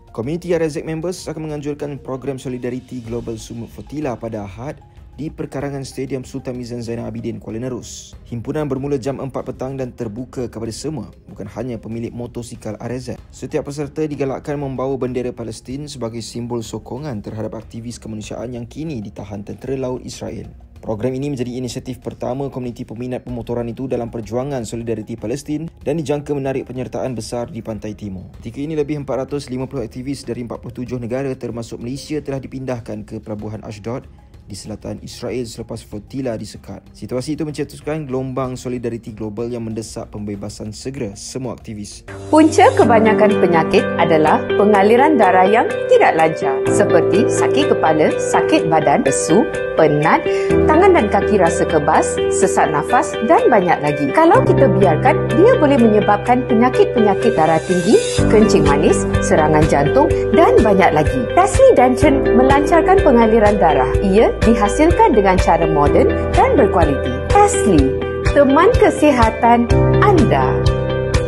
Komuniti RZ members akan menganjurkan program Solidariti Global Sumut Fotila pada Ahad di perkarangan Stadium Sultan Mizan Zainal Abidin, Kuala Nerus. Himpunan bermula jam 4 petang dan terbuka kepada semua, bukan hanya pemilik motosikal RZ. Setiap peserta digalakkan membawa bendera Palestin sebagai simbol sokongan terhadap aktivis kemanusiaan yang kini ditahan tentera laut Israel. Program ini menjadi inisiatif pertama komuniti peminat pemotoran itu dalam perjuangan Solidariti Palestin dan dijangka menarik penyertaan besar di Pantai Timur. Ketika ini lebih 450 aktivis dari 47 negara termasuk Malaysia telah dipindahkan ke pelabuhan Ashdod di selatan Israel selepas flotila disekat. Situasi itu mencetuskan gelombang solidariti global yang mendesak pembebasan segera semua aktivis. Punca kebanyakan penyakit adalah pengaliran darah yang tidak lancar seperti sakit kepala, sakit badan, lesu, penat, tangan dan kaki rasa kebas, sesak nafas dan banyak lagi. Kalau kita biarkan, dia boleh menyebabkan penyakit-penyakit darah tinggi, kencing manis, serangan jantung dan banyak lagi. Tasli Danchen melancarkan pengaliran darah. Ia dihasilkan dengan cara moden dan berkualiti. Tasli, teman kesihatan anda.